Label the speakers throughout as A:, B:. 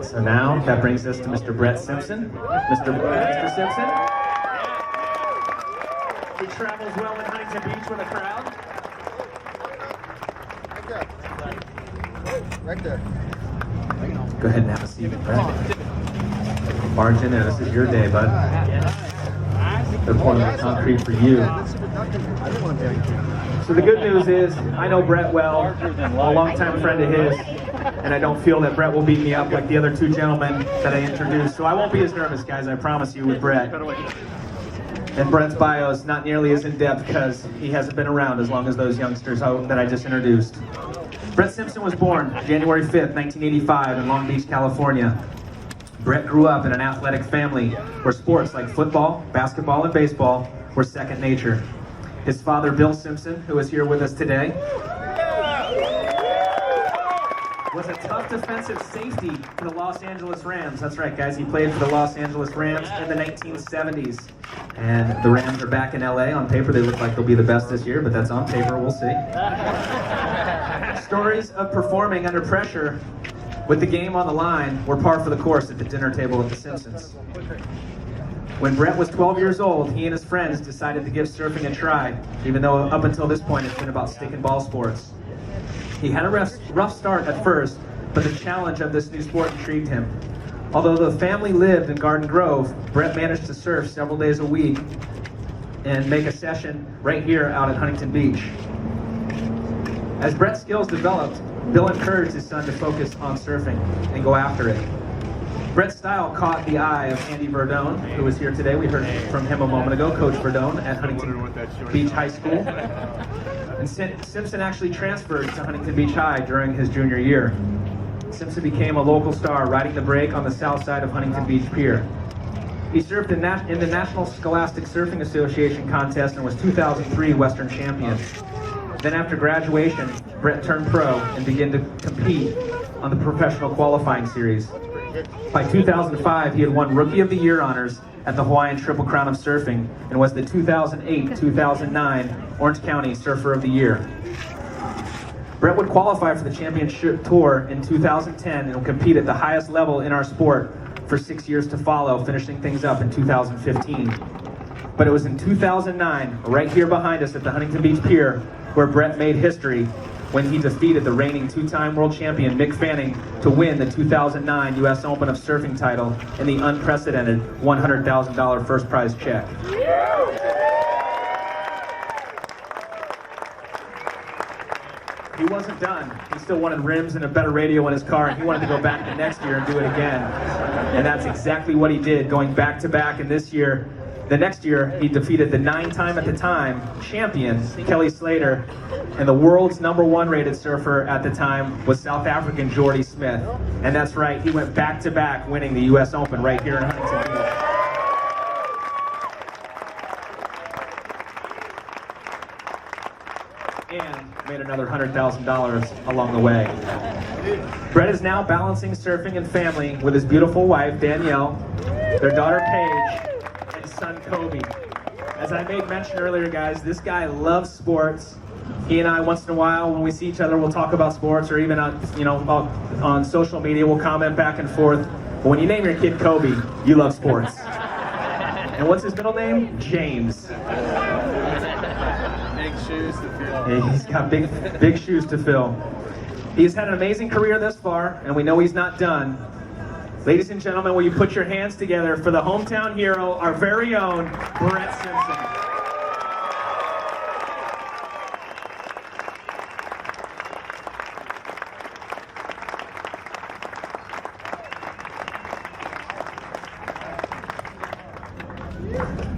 A: So now that brings us to Mr. Brett Simpson. Mr. Simpson. He travels well in Huntington Beach with a crowd.
B: Right there.
A: Go ahead and have a seat, Brett. Barge in there. This is your day, bud. They're pouring the concrete for you. So the good news is, I know Brett well, a longtime friend of his, and I don't feel that Brett will beat me up like the other two gentlemen that I introduced. So I won't be as nervous, guys, I promise you, with Brett. And Brett's bio is not nearly as in-depth because he hasn't been around as long as those youngsters that I just introduced. Brett Simpson was born January 5th, 1985 in Long Beach, California. Brett grew up in an athletic family where sports like football, basketball, and baseball were second nature. His father, Bill Simpson, who is here with us today, was a tough defensive safety for the Los Angeles Rams. That's right, guys, he played for the Los Angeles Rams in the 1970s. And the Rams are back in LA. On paper, they look like they'll be the best this year, but that's on paper, we'll see. Stories of performing under pressure with the game on the line were par for the course at the dinner table at the Simpsons. When Brett was 12 years old, he and his friends decided to give surfing a try, even though up until this point it's been about stick and ball sports. He had a rough start at first, but the challenge of this new sport intrigued him. Although the family lived in Garden Grove, Brett managed to surf several days a week and make a session right here out at Huntington Beach. As Brett's skills developed, Bill encouraged his son to focus on surfing and go after it. Brett's style caught the eye of Andy Verdone, who was here today. We heard from him a moment ago, Coach Verdone at Huntington Beach High School. And Simpson actually transferred to Huntington Beach High during his junior year. Simpson became a local star, riding the break on the south side of Huntington Beach Pier. He surfed in the National Scholastic Surfing Association contest and was 2003 Western champion. Then after graduation, Brett turned pro and began to compete on the professional qualifying series. By 2005, he had won Rookie of the Year honors at the Hawaiian Triple Crown of Surfing and was the 2008-2009 Orange County Surfer of the Year. Brett would qualify for the championship tour in 2010 and will compete at the highest level in our sport for 6 years to follow, finishing things up in 2015. But it was in 2009, right here behind us at the Huntington Beach Pier, where Brett made history when he defeated the reigning two-time world champion Mick Fanning to win the 2009 U.S. Open of Surfing title and the unprecedented $100,000 first prize check. He wasn't done. He still wanted rims and a better radio in his car, and he wanted to go back the next year and do it again. And that's exactly what he did, going back to back. And this year, the next year, he defeated the 9-time at the time champion, Kelly Slater, and the world's #1 rated surfer at the time was South African Jordy Smith. And that's right, he went back to back winning the U.S. Open right here in Huntington Beach. And made another $100,000 along the way. Brett is now balancing surfing and family with his beautiful wife, Danielle, their daughter, Paige, and son, Kobe. As I made mention earlier, guys, this guy loves sports. He and I, once in a while, when we see each other, we'll talk about sports, or even on social media, we'll comment back and forth. But when you name your kid Kobe, you love sports. And what's his middle name? James.
C: Shoes to fill.
A: He's got big shoes to fill. He's had an amazing career thus far, and we know he's not done. Ladies and gentlemen, will you put your hands together for the hometown hero, our very own Brett Simpson.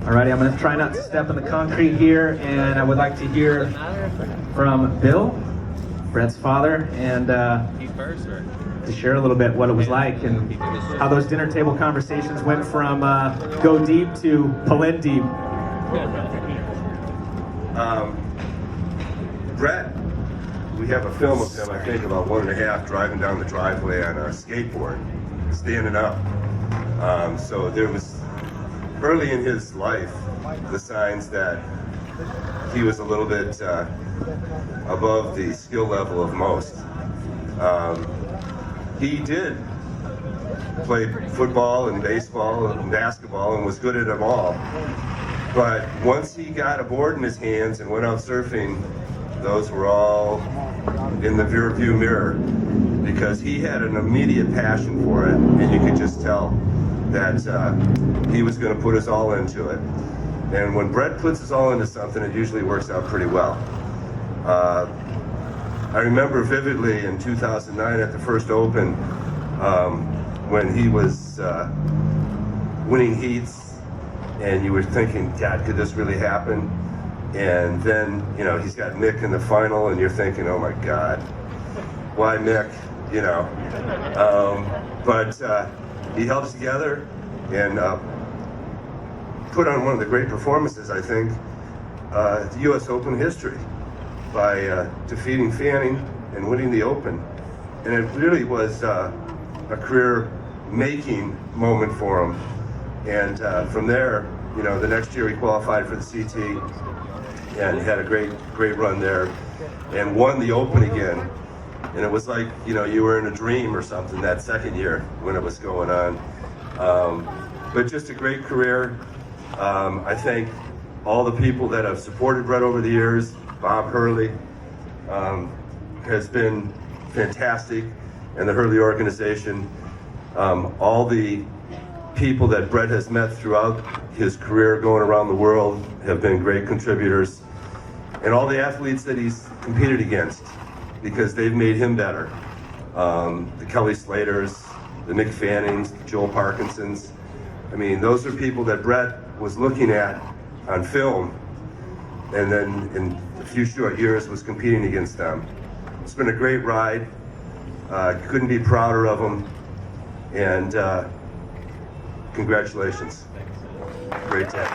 A: Alrighty, I'm going to try not to step in the concrete here, and I would like to hear from Bill, Brett's father, and to share a little bit what it was like and how those dinner table conversations went from go deep to pull in deep.
D: Brett, we have a film of him, I think about 1.5, driving down the driveway on a skateboard, standing up. So there was, early in his life, the signs that he was a little bit above the skill level of most. He did played football and baseball and basketball and was good at them all. But once he got a board in his hands and went out surfing, those were all in the rear view mirror, because he had an immediate passion for it, and you could just tell that he was going to put his all into it. And when Brett puts his all into something, it usually works out pretty well. I remember vividly in 2009 at the first Open, when he was winning heats, and you were thinking, God, could this really happen? And then, you know, he's got Mick in the final, and you're thinking, oh my God, why Mick? You know, but he held us together and put on one of the great performances, I think, the U.S. Open history by defeating Fanning and winning the Open. And it really was a career-making moment for him. And from there, you know, the next year he qualified for the CT and had a great run there and won the Open again. And it was like, you know, you were in a dream or something that second year when it was going on. But just a great career. I thank all the people that have supported Brett over the years. Bob Hurley has been fantastic, and the Hurley organization. All the people that Brett has met throughout his career going around the world have been great contributors. And all the athletes that he's competed against, because they've made him better. The Kelly Slaters, the Mick Fannings, the Joel Parkinsons. I mean, those are people that Brett was looking at on film, and then in a few short years was competing against them. It's been a great ride. Couldn't be prouder of them. And congratulations. Great day.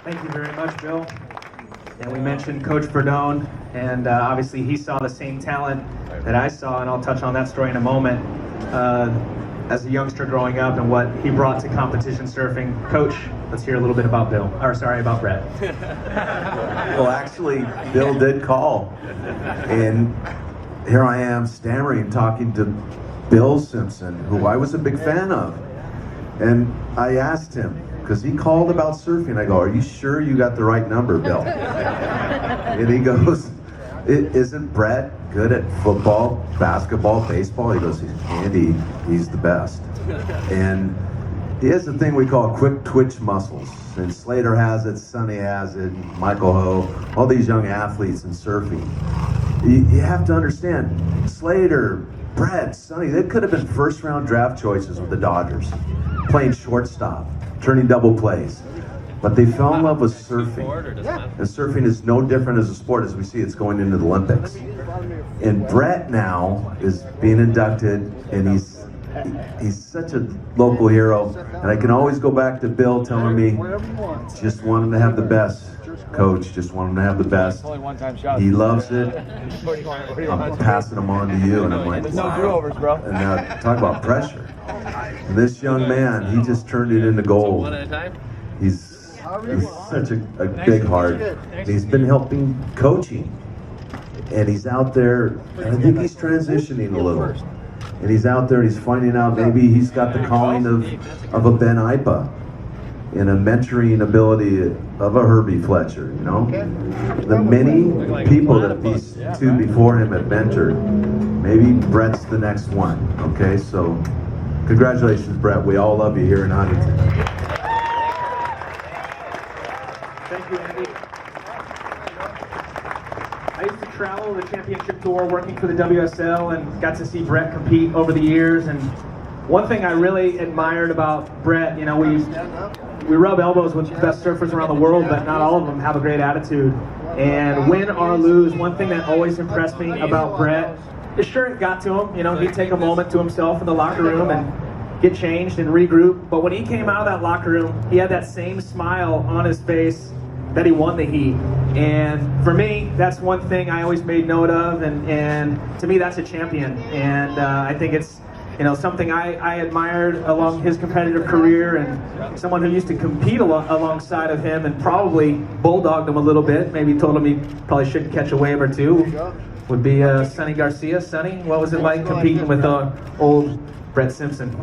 A: Thank you very much, Bill. And we mentioned Coach Verdone, and obviously he saw the same talent that I saw, and I'll touch on that story in a moment. As a youngster growing up and what he brought to competition surfing. Coach, let's hear a little bit about about Brett.
B: Well, actually, Bill did call, and here I am stammering, talking to Bill Simpson, who I was a big fan of. And I asked him, because he called about surfing. I go, are you sure you got the right number, Bill? And he goes, isn't Brett good at football, basketball, baseball? He goes, Andy, he's the best. And he has a thing we call quick twitch muscles. And Slater has it, Sonny has it, Michael Ho, all these young athletes in surfing. You have to understand, Slater, Brett, Sonny, they could have been first-round draft choices with the Dodgers, playing shortstop, turning double plays. But they fell in love with surfing. And surfing is no different as a sport as we see it's going into the Olympics. And Brett now is being inducted, and he's such a local hero. And I can always go back to Bill telling me, just want him to have the best. Coach, just want him to have the best. He loves it. I'm passing him on to you, and I'm like, wow. And now talk about pressure. And this young man, he just turned it into gold. He's such a big heart. He's been helping coaching, and he's out there, and I think he's transitioning a little. And he's out there, and he's finding out maybe he's got the calling of a Ben Aipa and a mentoring ability of a Herbie Fletcher, you know? The many people that these two before him have mentored, maybe Brett's the next one, okay? So, congratulations, Brett. We all love you here in Huntington.
A: Thank you, Andy. I used to travel the championship tour working for the WSL and got to see Brett compete over the years. And one thing I really admired about Brett, you know, we rub elbows with the best surfers around the world, but not all of them have a great attitude. And win or lose, one thing that always impressed me about Brett is, sure, it got to him. You know, he'd take a moment to himself in the locker room and get changed and regroup. But when he came out of that locker room, he had that same smile on his face that he won the heat. And for me, that's one thing I always made note of, and to me that's a champion. And I think it's something I admired along his competitive career, and someone who used to compete alongside of him and probably bulldogged him a little bit, maybe told him he probably shouldn't catch a wave or two, would be Sonny Garcia. Sonny, what was it like competing with old Brett Simpson?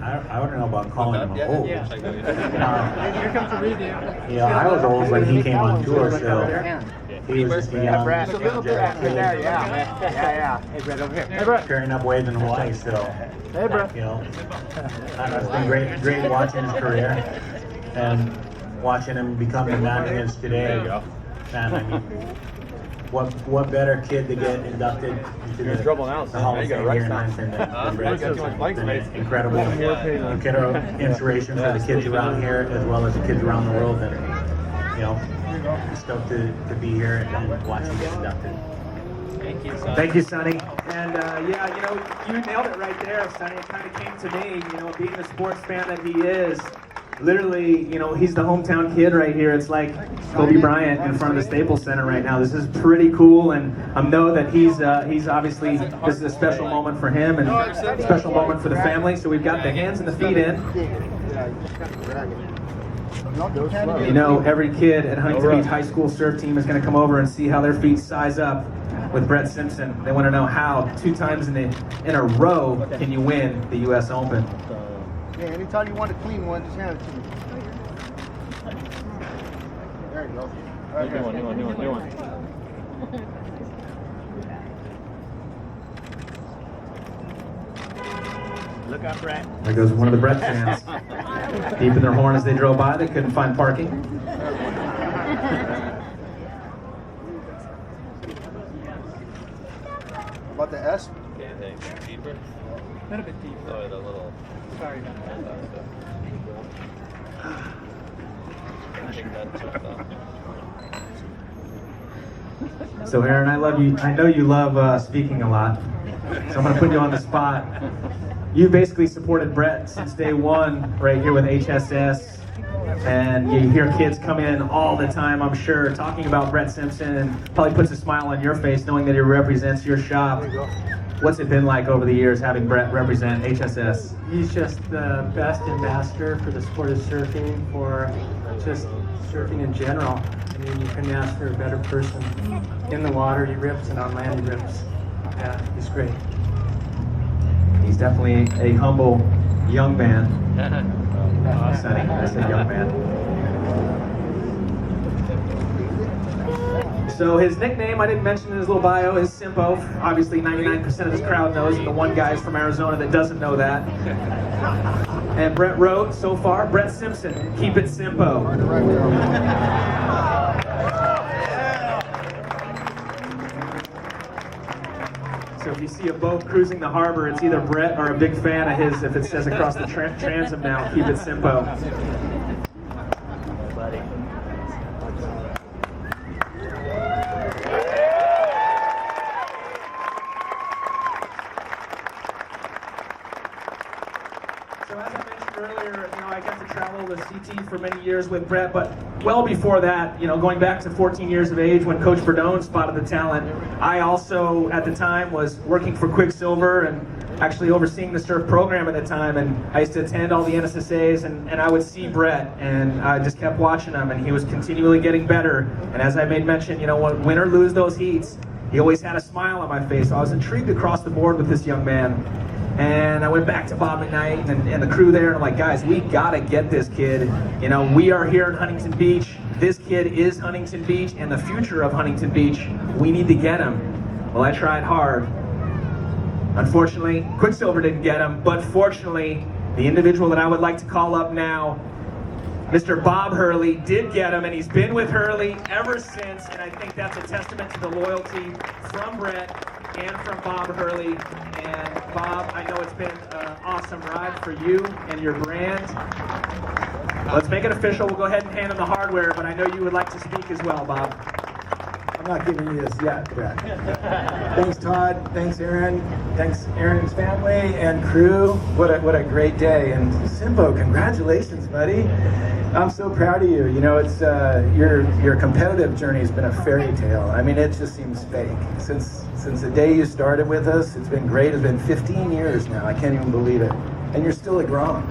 C: I don't know about calling him old. I was old when he came on tour, so he was just a young carrying up waves in Hawaii. So it's been great watching his career and watching him become the man he is today. Man, I mean, what better kid to get inducted into the Hall of Fame here in Huntington than Brett Simpson? It's incredible inspiration for the kids around here as well as the kids around the world. And I'm stoked to be here and watch him get inducted.
A: Thank you, Sonny. And you nailed it right there, Sonny. It kind of came to me, being the sports fan that he is. Literally, he's the hometown kid right here. It's like Kobe Bryant in front of the Staples Center right now. This is pretty cool, and I know that he's obviously, this is a special moment for him and a special moment for the family. So we've got the hands and the feet in. Every kid at Huntington Beach High School surf team is going to come over and see how their feet size up with Brett Simpson. They want to know how 2 times in a row can you win the U.S. Open.
E: Yeah, anytime you want a clean one, just hand it to me. There you go. All right, new one.
C: Look out, Brett.
A: There goes one of the Brett fans. Beeping their horn as they drove by. They couldn't find parking.
E: About the S?
F: Deeper?
G: A little bit deeper.
F: Oh, the little.
G: Sorry about that.
F: I think that jumped off.
A: So Aaron, I know you love speaking a lot. So I'm going to put you on the spot. You basically supported Brett since day one right here with HSS. And you hear kids come in all the time, I'm sure, talking about Brett Simpson, and probably puts a smile on your face knowing that he represents your shop. What's it been like over the years having Brett represent HSS?
G: He's just the best ambassador for the sport of surfing, for just surfing in general. I mean, you couldn't ask for a better person. In the water, he rips, and on land, he rips. Yeah, he's great.
A: He's definitely a humble young man. Sonny, I said young man. So his nickname, I didn't mention in his little bio, is Simpo. Obviously 99% of this crowd knows, and the one guy is from Arizona that doesn't know that. And Brett wrote, so far, Brett Simpson, keep it Simpo. So if you see a boat cruising the harbor, it's either Brett or a big fan of his. If it says across the transom now, keep it Simpo. So as I mentioned earlier, I got to travel with CT for many years with Brett, but well before that, going back to 14 years of age when Coach Verdone spotted the talent, I also, at the time, was working for Quicksilver and actually overseeing the surf program at the time, and I used to attend all the NSSAs, and I would see Brett, and I just kept watching him, and he was continually getting better, and as I made mention, win or lose those heats, he always had a smile on my face, so I was intrigued across the board with this young man. And I went back to Bob McKnight and the crew there, and I'm like, guys, we gotta get this kid. We are here in Huntington Beach. This kid is Huntington Beach and the future of Huntington Beach. We need to get him. Well, I tried hard. Unfortunately, Quicksilver didn't get him, but fortunately, the individual that I would like to call up now, Mr. Bob Hurley, did get him, and he's been with Hurley ever since, and I think that's a testament to the loyalty from Brett and from Bob Hurley. And Bob, I know it's been an awesome ride for you and your brand. Let's make it official. We'll go ahead and hand him the hardware, but I know you would like to speak as well, Bob.
H: I'm not giving you this yet, Brett. Thanks, Todd. Thanks, Aaron. Thanks, Aaron's family and crew. What a great day. And Simpo, congratulations, buddy. I'm so proud of you. You know, it's your competitive journey has been a fairy tale. I mean, it just seems fake. Since the day you started with us, it's been great. It's been 15 years now. I can't even believe it. And you're still a grown.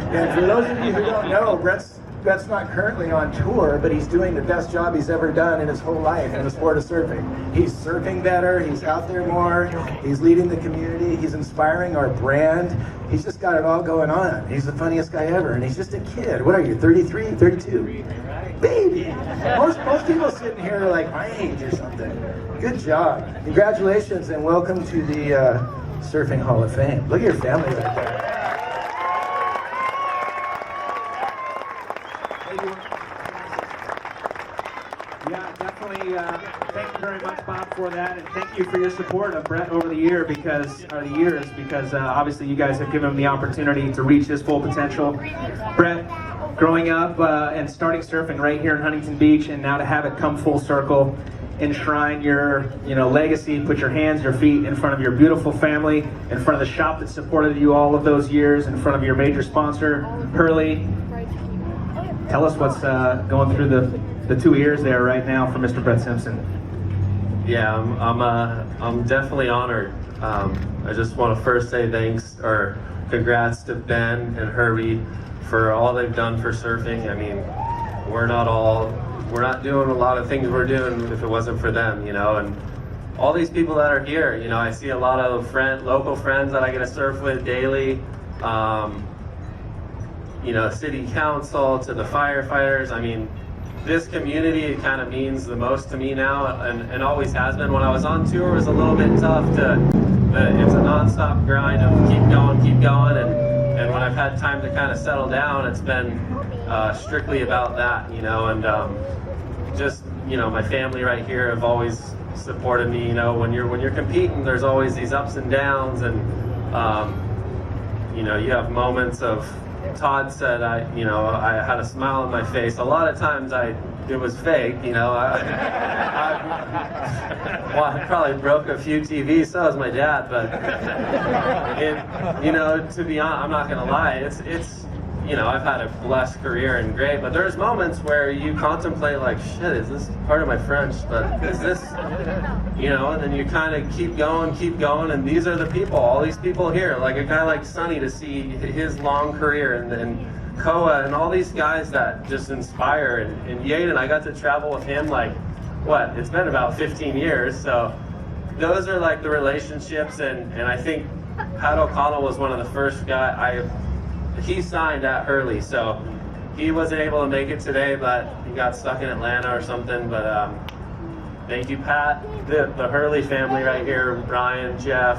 H: And for those of you who don't know, Brett's not currently on tour, but he's doing the best job he's ever done in his whole life in the sport of surfing. He's surfing better, he's out there more, he's leading the community, he's inspiring our brand. He's just got it all going on. He's the funniest guy ever, and he's just a kid. What are you, 33, 32? Baby! Most people sitting here are like my age or something. Good job. Congratulations and welcome to the Surfing Hall of Fame. Look at your family right there.
A: Yeah, definitely. Thank you very much, Bob, for that, and thank you for your support of Brett over the years because obviously you guys have given him the opportunity to reach his full potential. Brett, growing up and starting surfing right here in Huntington Beach, and now to have it come full circle, enshrine your legacy, put your hands, your feet in front of your beautiful family, in front of the shop that supported you all of those years, in front of your major sponsor, Herbie. Tell us what's going through the 2 ears there right now for Mr. Brett Simpson.
F: Yeah, I'm definitely honored. I just want to first say thanks or congrats to Ben and Herbie for all they've done for surfing. I mean, we're not doing a lot of things we're doing if it wasn't for them, and all these people that are here, I see a lot of local friends that I get to surf with daily. City council to the firefighters. I mean, this community kind of means the most to me now, and always has been. When I was on tour, it was a little bit tough it's a nonstop grind of keep going, and when I've had time to kind of settle down, it's been strictly about that, my family right here have always supported me. When you're competing, there's always these ups and downs, and you have moments of. Todd said I had a smile on my face. A lot of times it was fake, I probably broke a few TVs, so was my dad, but to be honest, I'm not gonna lie, it's I've had a blessed career and great, but there's moments where you contemplate like, shit, is this part of my French, but is this, and then you kind of keep going, and these are the people, all these people here, like a guy like Sonny, to see his long career, and Koa, and all these guys that just inspire, and Yaden, I got to travel with him it's been about 15 years, so those are like the relationships, and I think Pat O'Connell was one of the first he signed at Hurley, so he wasn't able to make it today, but he got stuck in Atlanta or something. But thank you, Pat, the Hurley family right here, Brian, Jeff,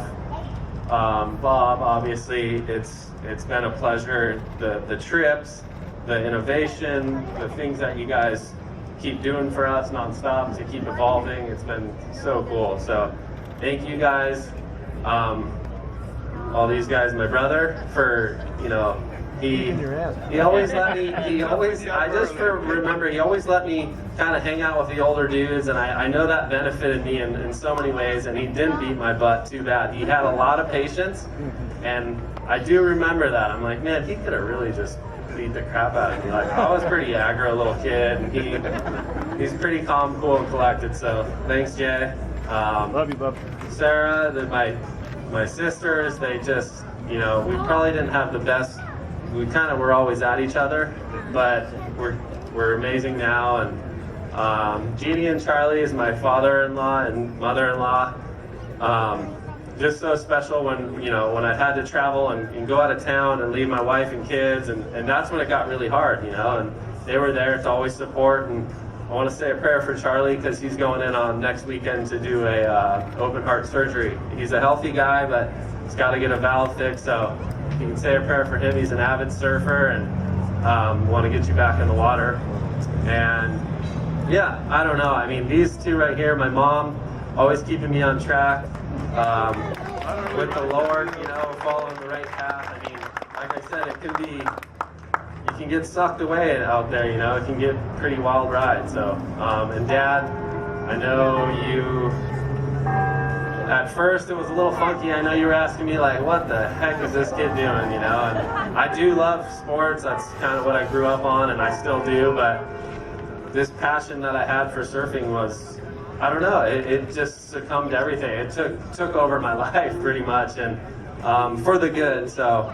F: Bob. Obviously, it's been a pleasure. The trips, the innovation, the things that you guys keep doing for us nonstop to keep evolving. It's been so cool. So thank you guys. All these guys, my brother, for he always let me, he always let me kind of hang out with the older dudes, and I know that benefited me in so many ways, and he didn't beat my butt too bad. He had a lot of patience, and I do remember that. I'm like, man, he could have really just beat the crap out of me. Like, I was pretty aggro little kid, and he's pretty calm, cool, and collected, so thanks, Jay.
E: Love you, bub.
F: Sarah, my sisters, they just, we probably didn't have the best, we kind of were always at each other, but we're amazing now. And Jeannie and Charlie is my father-in-law and mother-in-law. Just so special when I had to travel and go out of town and leave my wife and kids, and that's when it got really hard, and they were there to always support. And I want to say a prayer for Charlie because he's going in on next weekend to do a open heart surgery. He's a healthy guy, but he's got to get a valve fixed, so you can say a prayer for him. He's an avid surfer, and want to get you back in the water. And yeah, I don't know. I mean, these two right here, my mom, always keeping me on track with the Lord, following the right path. I mean, like I said, you can get sucked away out there, it can get pretty wild ride. So, and Dad, I know you, at first it was a little funky. I know you were asking me like, what the heck is this kid doing, you know? And I do love sports. That's kind of what I grew up on, and I still do, but this passion that I had for surfing was, I don't know, it just succumbed to everything. It took over my life pretty much, and for the good. So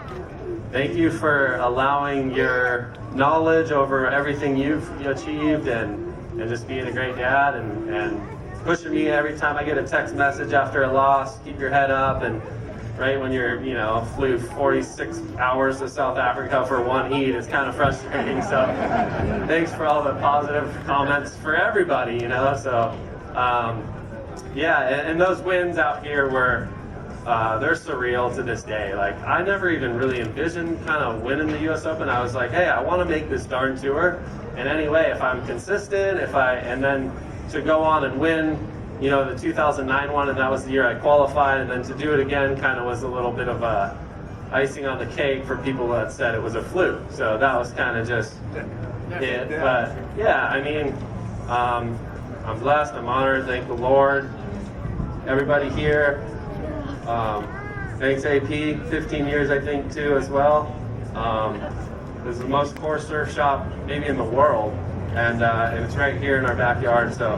F: thank you for allowing your knowledge over everything you've achieved, and just being a great dad, and pushing me every time I get a text message after a loss. Keep your head up, and right when you're, flew 46 hours to South Africa for one heat, it's kind of frustrating. So thanks for all the positive comments for everybody, So yeah, and those wins out here were, they're surreal to this day. Like, I never even really envisioned kind of winning the US Open. I was like, hey, I want to make this darn tour. And anyway, if I'm consistent, and then to go on and win, the 2009 one, and that was the year I qualified, and then to do it again kind of was a little bit of a icing on the cake for people that said it was a fluke. So that was kind of just it. But yeah, I mean, I'm blessed, I'm honored, thank the Lord. Everybody here, thanks AP, 15 years I think too as well. This is the most core surf shop maybe in the world, and it's right here in our backyard. So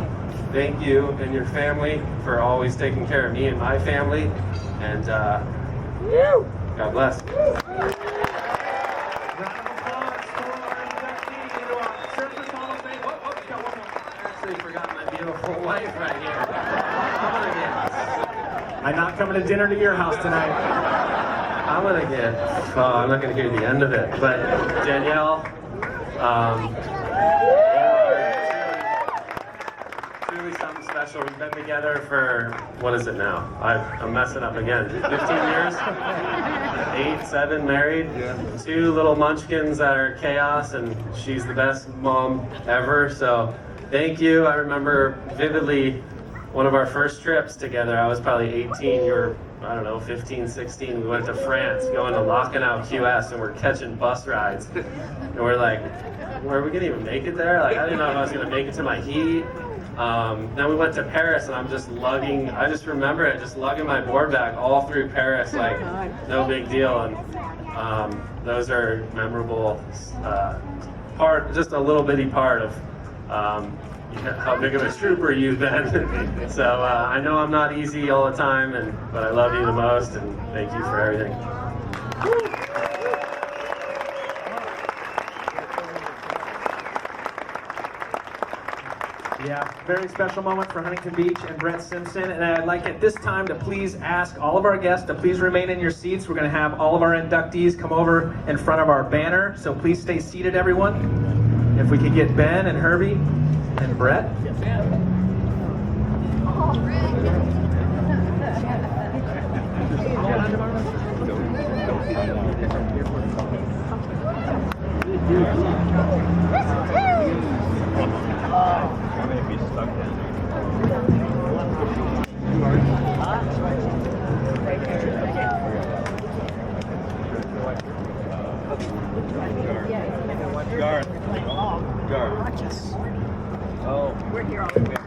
F: thank you and your family for always taking care of me and my family, and God bless. Forgot my beautiful wife right here.
A: I'm not coming to dinner to your house tonight.
F: I'm not gonna hear the end of it, but Danielle, truly something special. We've been together for, what is it now? I'm messing up again. 15 years? 8, 7 married? Yeah. 2 little munchkins that are chaos, and she's the best mom ever, so thank you. I remember vividly one of our first trips together. I was probably 18, you were, 15, 16. We went to France, going to Lacanau, QS, and we're catching bus rides. And we're like, are we gonna even make it there? Like, I didn't know if I was gonna make it to my heat. Then we went to Paris, and I'm just lugging, I just remember it, just lugging my board bag all through Paris, like, no big deal. And those are memorable, just a little bitty part of how big of a trooper you've been. So I know I'm not easy all the time, but I love you the most, and thank you for everything.
A: Yeah, very special moment for Huntington Beach and Brett Simpson. And I'd like at this time to please ask all of our guests to please remain in your seats. We're going to have all of our inductees come over in front of our banner. So please stay seated, everyone. If we could get Ben and Herbie and Brett.
I: We're here all the way.